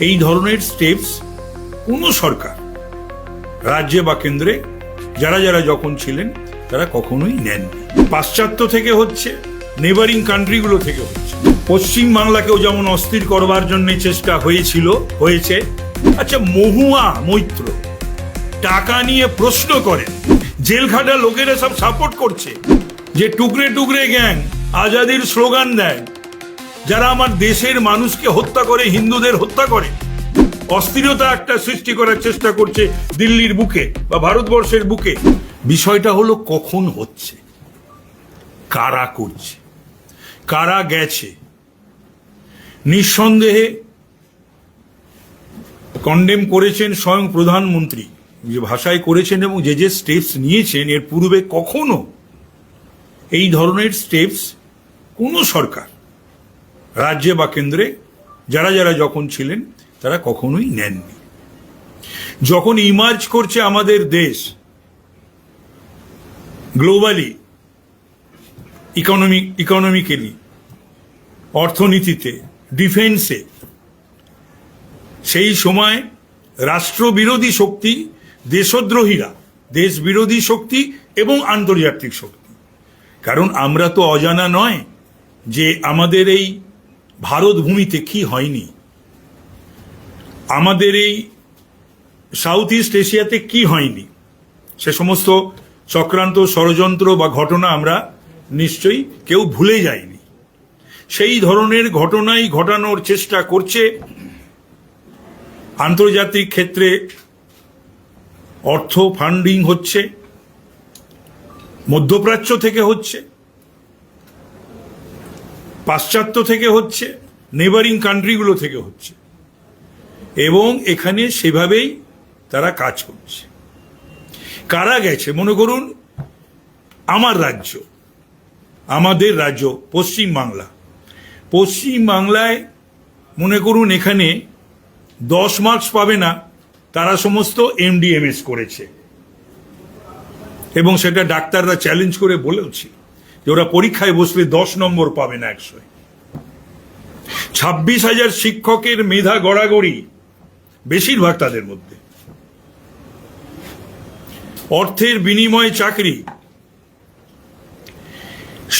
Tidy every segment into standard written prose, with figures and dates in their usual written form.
এই ধরনের স্টেপস কোনো সরকার রাজ্যে বা কেন্দ্রে যারা যারা যখন ছিলেন তারা কখনোই নেননি। পাশ্চাত্য থেকে হচ্ছে, নেবারিং কান্ট্রিগুলো থেকে হচ্ছে। পশ্চিম বাংলাকেও যেমন অস্থির করবার জন্য চেষ্টা হয়েছে। আচ্ছা, মহুয়া মৈত্র টাকা নিয়ে প্রশ্ন করেন, জেলখাটা লোকেরা সব সাপোর্ট করছে যে টুকরে টুকরে গ্যাং আজাদির স্লোগান দেয়, যারা আমার দেশের মানুষকে হত্যা করে, হিন্দুদের হত্যা করে, অস্থিরতা একটা সৃষ্টি করার চেষ্টা করছে দিল্লির বুকে বা ভারতবর্ষের বুকে। বিষয়টা হলো কখন হচ্ছে, কারা করছে, কারা গেছে। নিঃসন্দেহে কন্ডেম করেছেন স্বয়ং প্রধানমন্ত্রী, যে ভাষায় করেছেন এবং যে যে স্টেপস নিয়েছেন, এর পূর্বে কখনো এই ধরনের স্টেপস কোনো সরকার রাজ্যে বা কেন্দ্রে যারা যারা যখন ছিলেন তারা কখনোই নেননি। যখন ইমার্জ করছে আমাদের দেশ গ্লোবালি, ইকোনমিক্যালি, অর্থনীতিতে, ডিফেন্সে, সেই সময় রাষ্ট্রবিরোধী শক্তি, দেশদ্রোহীরা, দেশ বিরোধী শক্তি এবং আন্তর্জাতিক শক্তি, কারণ আমরা তো অজানা নয় যে আমাদের এই ভারত ভূমিতে কি হয়নি, আমাদের এই সাউথ ইস্ট এশিয়াতে কি হয়নি, সে সমস্ত চক্রান্ত, ষড়যন্ত্র বা ঘটনা আমরা নিশ্চয়ই কেউ ভুলে যাইনি। সেই ধরনের ঘটনাই ঘটানোর চেষ্টা করছে। আন্তর্জাতিক ক্ষেত্রে অর্থ ফান্ডিং হচ্ছে, মধ্যপ্রাচ্য থেকে হচ্ছে, পাশ্চাত্য থেকে হচ্ছে, নেবারিং কান্ট্রিগুলো থেকে হচ্ছে, এবং এখানে সেভাবেই তারা কাজ করছে। কারা গেছে? মনে করুন আমার রাজ্য, আমাদের রাজ্য পশ্চিম বাংলা। পশ্চিম বাংলায় মনে করুন এখানে 10 মার্কস পাবে না তারা সমস্ত MDMS করেছে, এবং সেটা ডাক্তাররা চ্যালেঞ্জ করে বলেওছি যে ওরা পরীক্ষায় বসলে 10 নম্বর পাবে না 100। 26,000 শিক্ষকের মেধা গড়াগড়ি, বেশিরভাগ তাদের মধ্যে অর্থের বিনিময়ে চাকরি।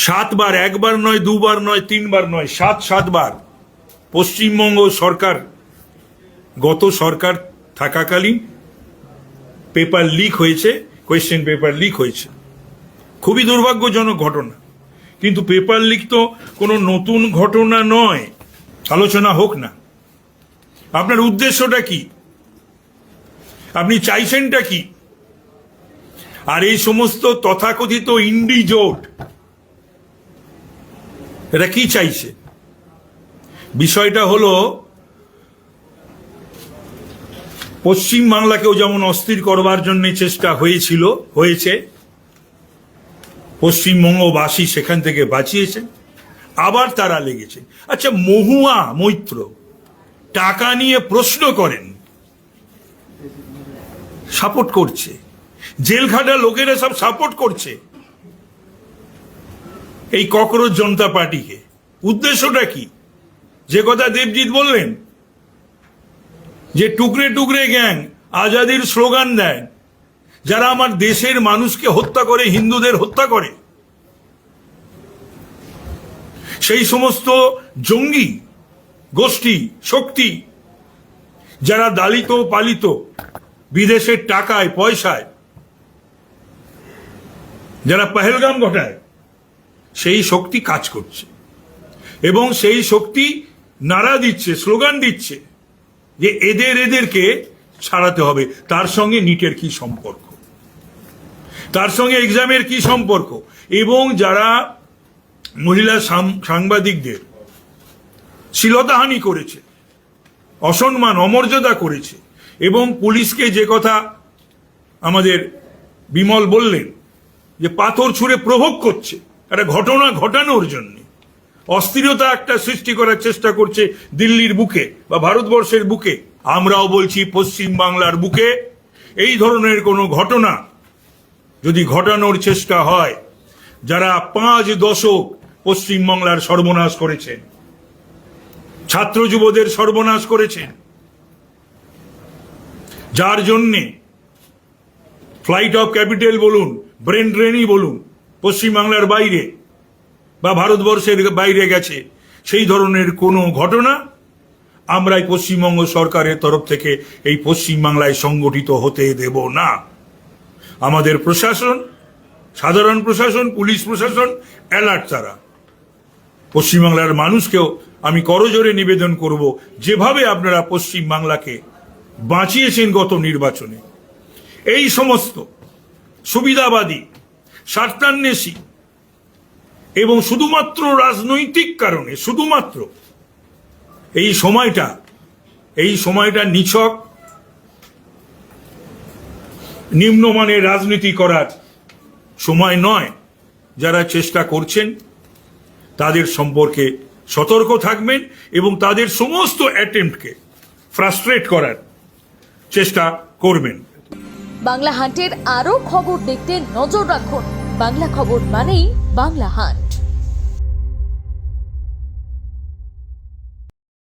7 বার, একবার নয়, দুবার নয়, 3 বার নয়, 7 বার পশ্চিমবঙ্গ সরকার, গত সরকার থাকাকালীন পেপার লিক হয়েছে, কোয়েশ্চেন পেপার লিক হয়েছে। খুবই দুর্ভাগ্যজনক ঘটনা, কিন্তু পেপার লিক তো কোনো নতুন ঘটনা নয়। আলোচনা হোক না, আপনার উদ্দেশ্যটা কি, আপনি চাইছেনটা কি? আর এই সমস্ত তথাকথিত ইন্ডি জোট, এটা কি চাইছে? বিষয়টা হলো পশ্চিম বাংলাকেও যেমন অস্থির করবার জন্য চেষ্টা হয়েছে, পশ্চিমবঙ্গবাসী সেখান থেকে বাঁচিয়েছেন, আবার তারা লেগেছে। আচ্ছা, মহুয়া মৈত্র টাকা নিয়ে প্রশ্ন করেন, সাপোর্ট করছে, জেলখাটা লোকেরা সব সাপোর্ট করছে এই ককরোচ জনতা পার্টিকে। উদ্দেশ্যটা কি? যে কথা দেবজিৎ বললেন, যে টুকরে টুকরে গ্যাং আজাদির স্লোগান দেয়, যারা আমার দেশের মানুষকে হত্যা করে, হিন্দুদের হত্যা করে, সেই সমস্ত জঙ্গি গোষ্ঠী শক্তি, যারা দালিত পালিত বিদেশের টাকায় পয়সায়, যারা পহেলগাম ঘটায়, সেই শক্তি কাজ করছে, এবং সেই শক্তি নারা দিচ্ছে, স্লোগান দিচ্ছে যে এদেরকে ছাড়াতে হবে। তার সঙ্গে নিটের কি সম্পর্ক, তার সঙ্গে এক্সামের কি সম্পর্ক? এবং যারা মহিলা সাংবাদিকদের শ্লীলতাহানি করেছে, অসম্মান, অমর্যাদা করেছে, এবং পুলিশকে যে কথা আমাদের বিমল বললেন যে পাথর ছুঁড়ে প্রভোগ করছে একটা ঘটনা ঘটানোর জন্য, অস্থিরতা একটা সৃষ্টি করার চেষ্টা করছে দিল্লির বুকে বা ভারতবর্ষের বুকে। আমরাও বলছি পশ্চিম বাংলার বুকে এই ধরনের কোনো ঘটনা যদি ঘটানোর চেষ্টা হয়, যারা 5 দশক পশ্চিমবাংলার সর্বনাশ করেছেন, ছাত্র যুবদের সর্বনাশ করেছেন, যার জন্যে ফ্লাইট অফ ক্যাপিটাল বলুন, ব্রেন ড্রেনই বলুন, পশ্চিমবাংলার বাইরে বা ভারতবর্ষের বাইরে গেছে, সেই ধরনের কোনো ঘটনা আমরা এই পশ্চিমবঙ্গ সরকারের তরফ থেকে এই পশ্চিমবাংলায় সংগঠিত হতে দেব না। আমাদের প্রশাসন, সাধারণ প্রশাসন, পুলিশ প্রশাসন অ্যালার্ট। তারা পশ্চিমবাংলার মানুষকেও আমি করজোরে নিবেদন করব, যেভাবে আপনারা পশ্চিমবাংলাকে বাঁচিয়েছেন গত নির্বাচনে, এই সমস্ত সুবিধাবাদী, স্বার্থান্বেষী এবং শুধুমাত্র রাজনৈতিক কারণে শুধুমাত্র এই সময়টা নিছক নিম্নমানের রাজনীতি করার সময় নয়। যারা চেষ্টা করছেন তাদের সম্পর্কে সতর্ক থাকবেন এবং তাদের সমস্ত অ্যাটেম্পটকে ফ্রাস্ট্রেট করার চেষ্টা করবেন। বাংলা হান্টের আরও খবর দেখতে নজর রাখুন। বাংলা খবর মানেই বাংলা হান্ট।